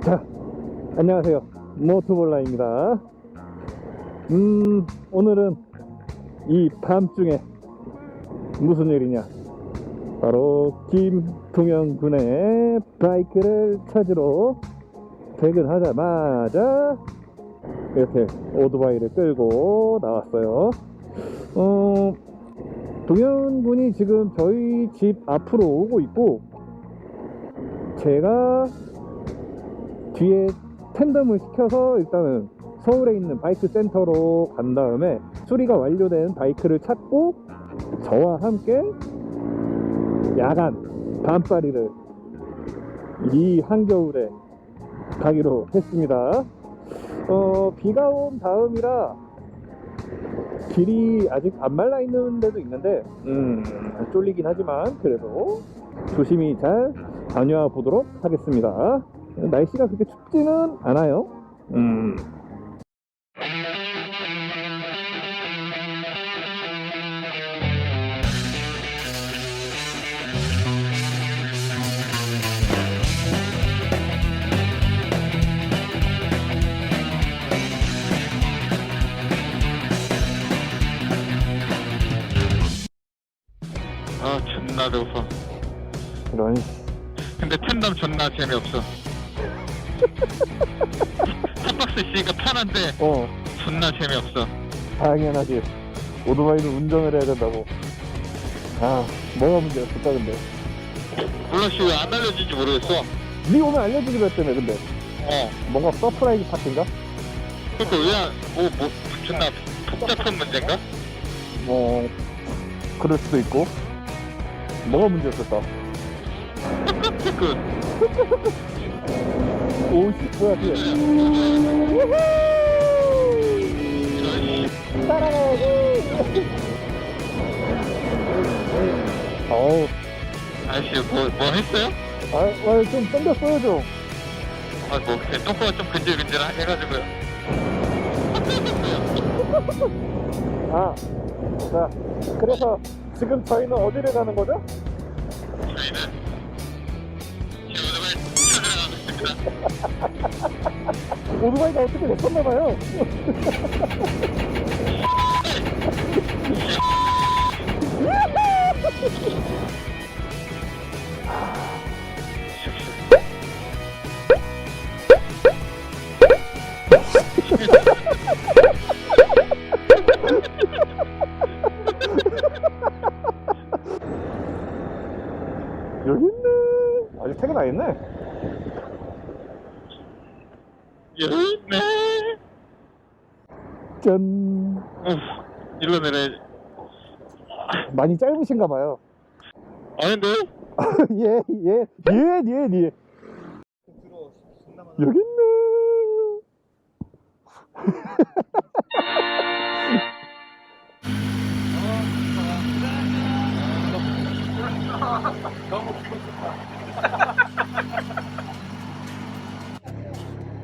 자, 안녕하세요. 모토볼라입니다. 오늘은 이 밤중에 무슨 일이냐, 바로 김동현 군의 바이크를 찾으러 퇴근하자마자 이렇게 오토바이를 끌고 나왔어요. 동현 군이 지금 저희 집 앞으로 오고 있고, 제가 뒤에 텐덤을 시켜서 일단은 서울에 있는 바이크 센터로 간 다음에 수리가 완료된 바이크를 찾고 저와 함께 야간 밤바리를 이 한겨울에 가기로 했습니다. 비가 온 다음이라 길이 아직 안 말라 있는 데도 있는데 쫄리긴 하지만 그래도 조심히 잘 다녀와 보도록 하겠습니다. 날씨가 그렇게 춥지는 않아요. 아 존나 더워. 이런. 근데 텐덤 존나 재미없어. 탑박스 있으니까 편한데 존나 재미없어. 당연하지. 오토바이는 운전을 해야 된다고. 아, 뭐가 문제였을까 근데. 몰라 씨 왜 안 알려진지 모르겠어. 네 오면 알려주기로 했다며 근데. 뭔가 서프라이즈 파티인가? 그러니까 왜 뭐 존나 복잡한 문제인가? 뭐 그럴 수도 있고. 뭐가 문제였을까? 그 오씨 뭐야 뒤에. 따라가야지. 어우. 아저씨 뭐 했어요? 좀 땡겼어요 좀. 뭐 똥꼬가 좀 근질근질 해가지고요. 자, 그래서 지금 저희는 어디를 가는 거죠? 저희는 오토바이 찾으러 가고 있습니다. 오토바이가 어떻게 됐었나봐요. 여기 있네. 아직 퇴근 안 했네. 여기 있네. 짠. 일로 내려야지. 많이 짧으신가 봐요. 아닌데? 예. 여기 있네. 너무 기분 좋다.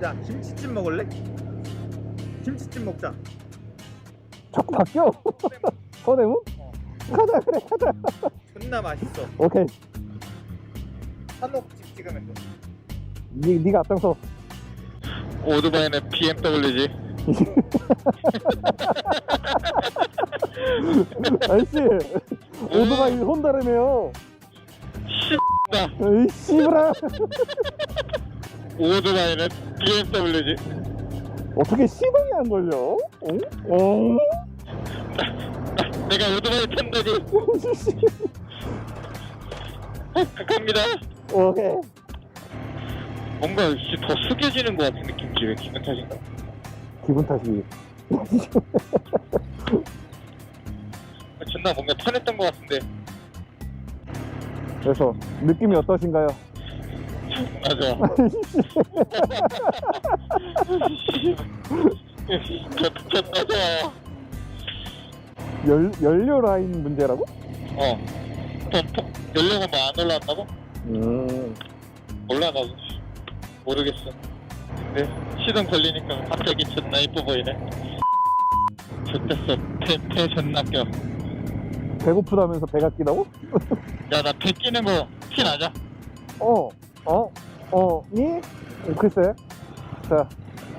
야, 김치찜 먹을래? 김치찜 먹자. 자꾸 바뀌어. 서대문? 가자, 그래, 가자. 존나 맛있어. 오케이. 한옥집 찍으면 돼. 네가 앞장서. 오토바이는 BMW지. 아이씨, 오토바이 혼다르네요. 씨다. 에이, 씨부라. 오토바이는 BMW지. 어떻게 시동이 안 걸려? 어? 내가 오토바이 탄다고. 갑니다. 오케이. 뭔가 더 숙여지는 것 같은 느낌이지. 왜 기분 탓인가? 기분 탓이. 존나 뭔가 편했던 것 같은데. 그래서 느낌이 어떠신가요? 맞아. 맞아. 연료 라인 문제라고? 연료가 뭐 안 올라왔다고? 몰라 나도 모르겠어. 근데 시동 걸리니까 갑자기 존나 이뻐 보이네. 좋댔어. 배 존나 껴. 배고프다면서 배가 끼다고? 야 나 배 끼는 거 티 나자. 니? 글쎄. 자,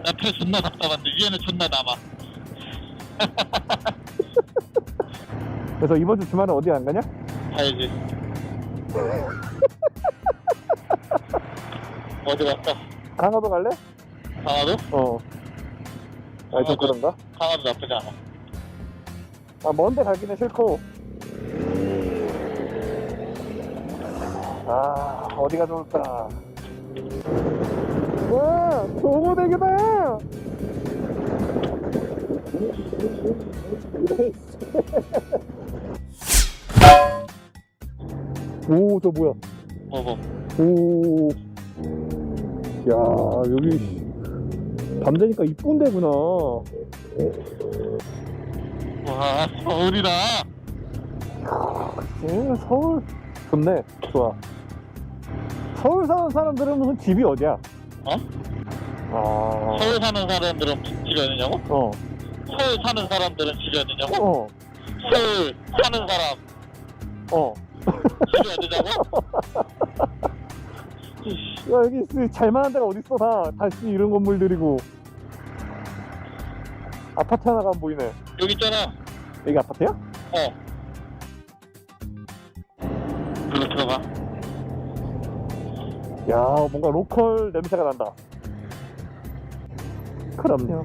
나표 존나 답답한데 위에는 존나 남아. 그래서 이번 주 주말에 어디 안 가냐? 가야지. 어디 갈까? 강화도 갈래? 강화도? 어. 아니, 좀 그런가? 강화도 나쁘지 않아. 아, 먼데 가기는 싫고. 아, 어디가 좋을까? 와, 동호대교다! 오, 저 뭐야? 뭐. 오. 야, 여기 밤 되니까 이쁜 데구나. 와, 서울이다. 서울 좋네. 좋아. 서울 사는 사람들은 무슨 집이 어디야? 어? 아, 서울 사는 사람들은 집이 어디냐고? 어, 서울 사는 사람들은 집이 어디냐고? 어, 서울 사는 사람 어. 집이 어디냐고? 야, 여기 잘만한 데가 어딨어, 다. 다시 이런 건물들이고. 아파트 하나가 안 보이네. 여기 있잖아. 여기 아파트야? 어. 글로 들어가. 야, 뭔가 로컬 냄새가 난다. 그럼요.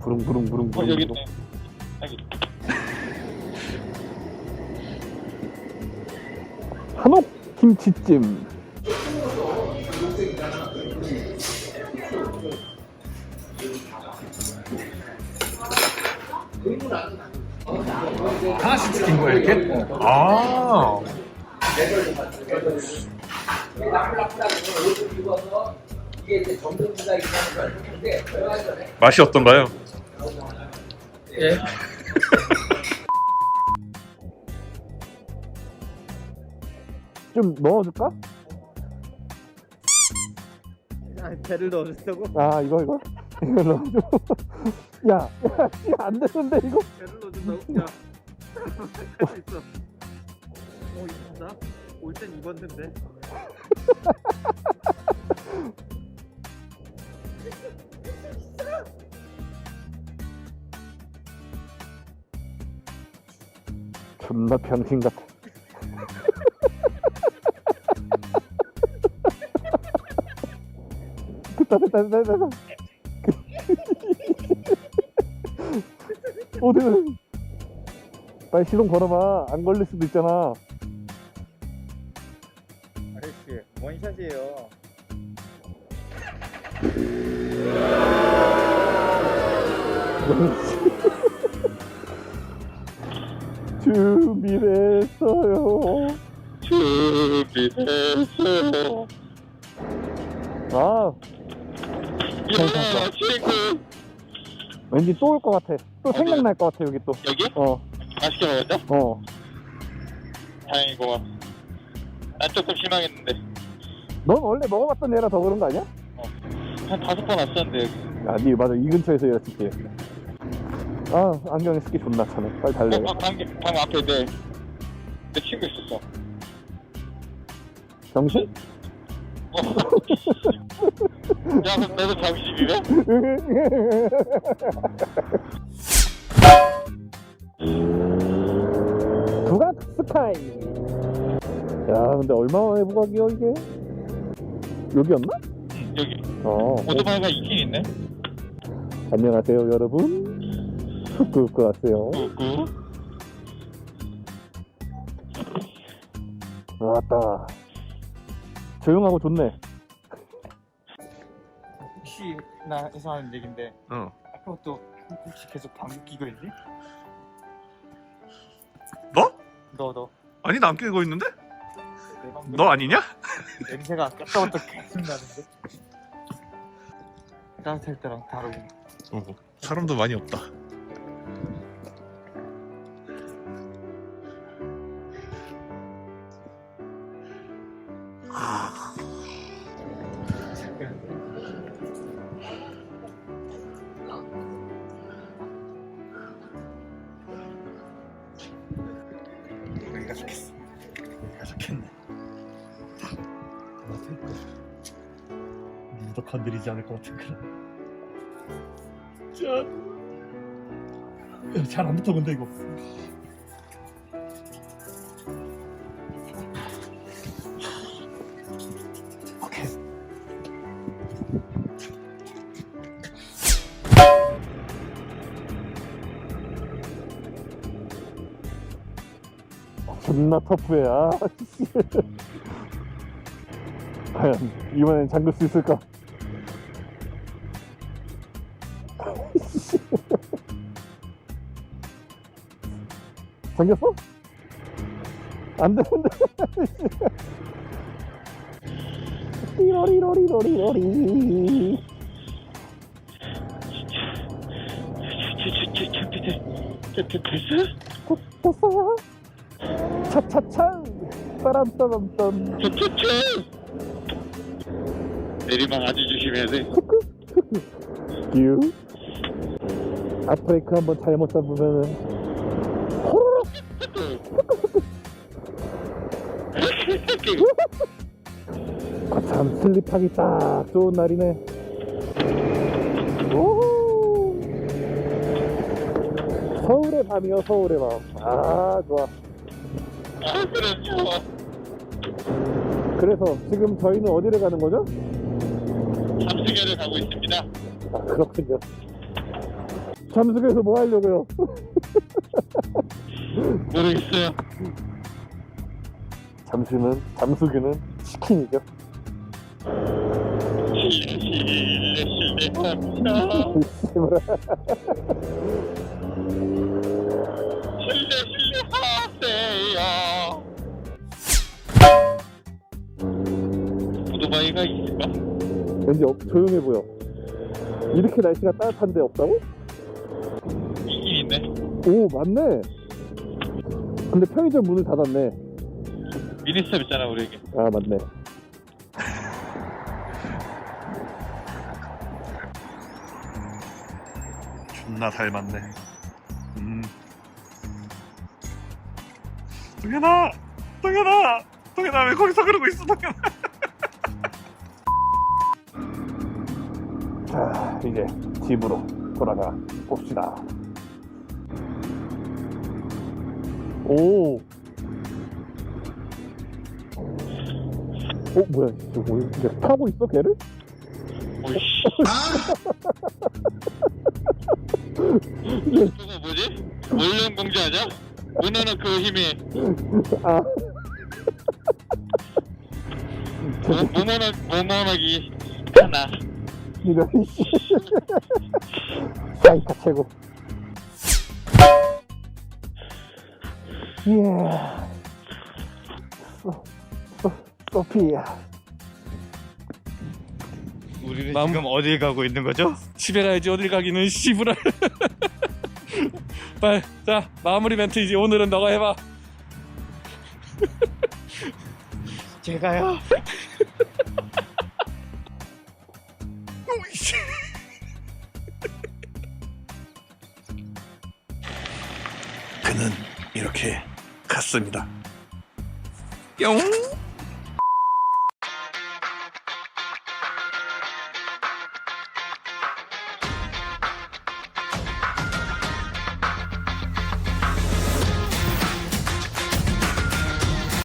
부릉부릉부릉. 여기 있네. 여기. 한옥 김치찜. 하나씩 시킨 거야 이렇게? 아. 맛이 어떤가요? 예. 좀 넣어줄까? 아니 배를 넣어준다고? 아, 이거 이거 넣어줘. 야, 안 되는데 이거. 배를 넣어준다고? 야. 할 수 있어. 이쁜다. 올 땐 입었는데. 존나 병신 같아. 됐다. 어디는 빨리 시동 걸어봐. 안 걸릴 수도 있잖아. 아저씨 원샷이에요. 준비됐어요. 준비됐어요. 아, 야, 친구. 왠지 또 올 것 같아. 또 어디? 생각날 것 같아, 여기 또. 여기? 어, 맛있게 먹었죠? 어. 다행이고. 난 조금 실망했는데. 넌 원래 먹어봤던 애라 더 그런 거 아니야? 한 5번 왔었는데 여기. 아, 니 맞아. 이 근처에서 일했을게. 아, 안경에 습기 존나 차네. 빨리 달래. 방 앞에 내 친구 있었어. 정신? 어. 야, 그럼 너도 병신이래? 부각 스카이. 야, 근데 얼마만에 부각이야 이게? 여기였나? 응, 여기. 어. 오토바이가 있긴 있네. 안녕하세요, 여러분. 후쿠오카 왔어요. 꾸꾸. 왔다. 조용하고 좋네. 혹시 나 해서 하는 얘긴데. 어. 아까부터 혹시 계속 방귀 끼고 있니? 너? 너. 아니 나 안 끼고 있는데? 내 방귀 너 아니냐? 냄새가 아까부터 계속 나는데. 따뜻할 때랑 다르고. 사람도 많이 없다. 여기가 좋겠어. 여기가 좋겠네. 누구도 건드리지 않을 것 같은 그런. 잘 안 붙어 근데 이거. 오케이. 존나 터프해. 아, 씨. 과연 이번엔 잠글 수 있을까? 잠겼어? 안 되는데. 띠로리로리로리로리. 됐어요? 차차차. 빠람빠람빰. 내리막 아주 조심해야 돼. 유. 앞브레이크 한번 잘못 잡으면은 호로록. 참 슬립하기 딱 좋은 날이네. 오. 서울의 밤이요, 서울의 밤. 아, 좋아. 아, 그럼요. 그래서 지금 저희는 어디를 가는 거죠? 잠수교를 가고 있습니다. 아, 그렇군요. 잠수교에서 뭐 하려고요? 모르겠어요. 잠수교는 치킨이죠. 실례 하세요. 오토바이가 있을까? 왠지 조용해 보여. 이렇게 날씨가 따뜻한데 없다고? 있긴 있네. 오, 맞네. 근데 편의점 문을 닫았네. 미니스톱 있잖아 우리에게. 아, 맞네. 존나 닮았네. 동현아! 동현아! 동현아 왜 거기서 그러고 있어 동현아? 자, 이제 집으로 돌아가 봅시다. 오. 뭐야? 저거 이제 타고 있어, 걔를? 오이씨. 이거 뭐지? 원룸 공주 아냐? 은하는 그 힘이 아. 모모나기 하나. 이런. 사이카 최고. 예. 소피야. 우리는 지금 어딜 가고 있는 거죠? 집에 가야지 어딜 가기는 씨부랄. 빨리 자 마무리 멘트 이제 오늘은 너가 해봐. 제가요? 그는 이렇게 갔습니다. 뿅.